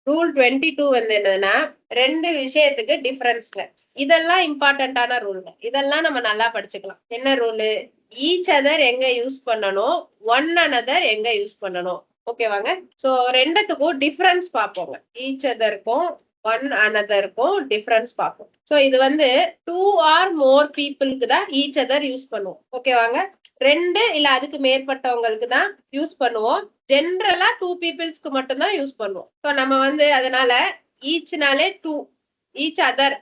Rule 22 வந்து என்னதுன்னா, 2 விஷயத்துக்கு டிஃபரன்ஸ்ங்க. இதெல்லாம் இம்பார்ட்டன்டான ரூல்ங்க. இதெல்லாம் நம்ம நல்லா படிச்சுக்கலாம். என்ன ரூலு? ஈச் அதர் எங்க யூஸ் பண்ணணும், ஒன் அனதர் எங்க யூஸ் பண்ணணும். ஓகேவாங்க? சோ 2த்துக்கும் டிஃபரன்ஸ் பார்ப்போங்க. ஈச் அதருக்கும் ஒன் அனதருக்கும் டிஃபரன்ஸ் பார்ப்போம். சோ இது வந்து 2 ஆர் மோர் பீப்புளுக்கு தான் ஈச் அதர் யூஸ் பண்ணுவோம். ஓகேவாங்க? 2 இல்ல அதுக்கு மேற்பட்டவங்களுக்கு தான் யூஸ் பண்ணுவோம். ஜென்ரலா 2 பீப்புள்ஸ்க்கு மட்டும் தான் யூஸ் பண்ணுவோம். சோ நம்ம வந்து அதனால ஈச்னாலே 2, ஈச் அதர்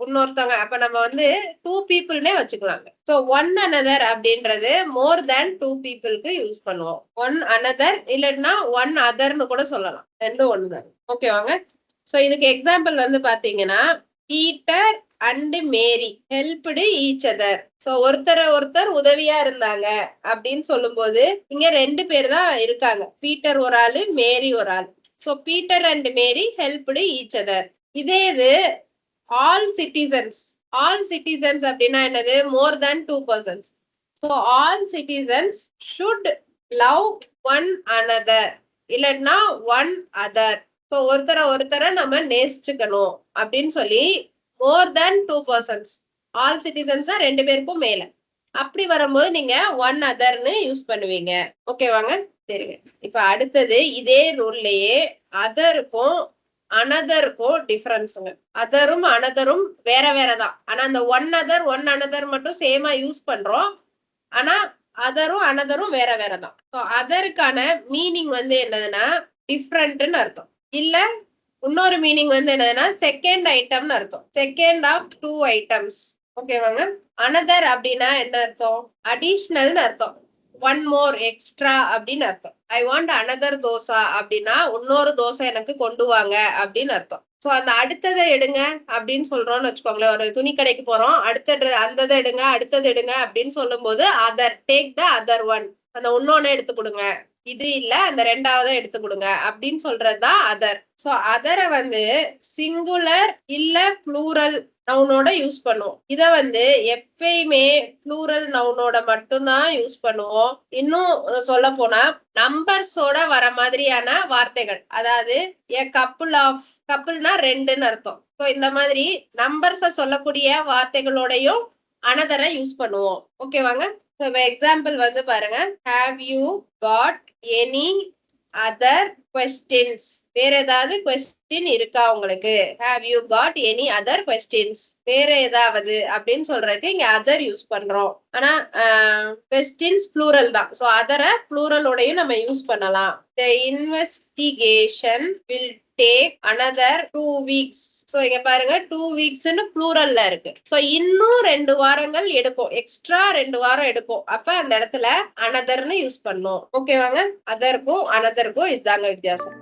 இன்னொருத்தவங்க, அப்ப நம்ம வந்து 2 பீப்புள்னே வச்சுக்கலாங்க. சோ ஒன் அனதர் அப்படின்றது மோர் தேன் 2 பீப்புளுக்கு யூஸ் பண்ணுவோம். ஒன் அனதர் இல்லைன்னா ஒன் அதர்னு கூட சொல்லலாம். ரெண்டும் ஒண்ணுதான். ஓகேவாங்க? சோ இதுக்கு எக்ஸாம்பிள் வந்து பாத்தீங்கன்னா, Peter and Mary helped each other. So ஒருத்தர் உதவியா இருந்தாங்க அப்படின்னு சொல்லும் போது இங்க 2 பேர் தான் இருக்காங்க. பீட்டர் ஒரு ஆளு, மேரி ஒரு ஆள். So Peter and Mary helped each other. இதே இது ஆல் சிட்டிசன்ஸ் அப்படின்னா என்னது? More than 2 persons. So all citizens should love one another இல்லைன்னா ஒன் அதர். சோ ஒருத்தரை நம்ம நேசிச்சுக்கணும் அப்படின்னு சொல்லி மோர் தேன் 2 persons. ஆல் சிட்டிசன்ஸ்னா 2 பேருக்கும் மேல. அப்படி வரும்போது நீங்க ஒன் அதர்னு யூஸ் பண்ணுவீங்க. ஓகேவாங்க? சரிங்க. இப்ப அடுத்தது இதே ரூல்லயே அதருக்கும் அனதருக்கும் டிஃபரன்ஸுங்க. அதரும் அனதரும் வேற வேறதான். ஆனா அந்த ஒன் அனதர் மட்டும் சேமா யூஸ் பண்றோம். ஆனா அதரும் அனதரும் வேற வேறதான். ஸோ அதருக்கான மீனிங் வந்து என்னதுன்னா டிஃப்ரெண்ட்னு அர்த்தம். இல்ல இன்னொரு மீனிங் வந்து என்னதுன்னா செகண்ட் ஐட்டம்னு அர்த்தம். Second of 2 items. ஓகேவாங்க? அனதர் அப்படின்னா என்ன அர்த்தம்? அடிஷ்னல்னு அர்த்தம். ஒன் மோர், எக்ஸ்ட்ரா அப்படின்னு அர்த்தம். ஐ வாண்ட் அனதர் தோசா அப்படின்னா இன்னொரு தோசை எனக்கு கொண்டு வாங்க அப்படின்னு அர்த்தம். சோ அந்த அடுத்ததை எடுங்க அப்படின்னு சொல்றோம்னு வச்சுக்கோங்களேன். ஒரு துணி கடைக்கு போறோம், அடுத்ததை எடுங்க அப்படின்னு சொல்லும் போது other, take the other one. அந்த இன்னொன்னு எடுத்து கொடுங்க, இது இல்ல அந்த 2வது எடுத்து கொடுங்க அப்படின்னு சொல்றதுதான் அதர். சோ அதரை வந்து சிங்குலர் இல்ல ப்ளூரல் நவுனோட யூஸ் பண்ணுவோம். இத வந்து எப்பயுமே ப்ளூரல் நவுனோட மட்டும்தான் யூஸ் பண்ணுவோம். இன்னும் சொல்ல போனா நம்பர்ஸோட வர மாதிரியான வார்த்தைகள், அதாவது a couple of, கப்புள்னா 2ன்னு அர்த்தம். சோ இந்த மாதிரி நம்பர்ஸ சொல்லக்கூடிய வார்த்தைகளோடையும் அனதரை யூஸ் பண்ணுவோம். ஓகேவாங்க? எக்ஸாம்பிள் வந்து பாருங்க. Have you got any other questions? வேற ஏதாவது கொஸ்டின் இருக்கா உங்களுக்கு? Have you got any other questions? வேற ஏதாவது அப்படின்னு சொல்றதுக்கு இங்க அதர் யூஸ் பண்றோம். ஆனா questions ப்ளூரல் தான். சோ அதரை ப்ளூரலோடையும் நம்ம யூஸ் பண்ணலாம். The investigation will take another 2 weeks. So இங்க பாருங்க 2 weeksன்னு ப்ளூரல்ல இருக்கு. சோ இன்னும் 2 வாரங்கள் எடுக்கும், எக்ஸ்ட்ரா 2 வாரம் எடுக்கும். அப்ப அந்த இடத்துல அனதர்னு யூஸ் பண்ணும். ஓகேவாங்க? அதற்கும் அனதருக்கும் இதுதாங்க வித்தியாசம்.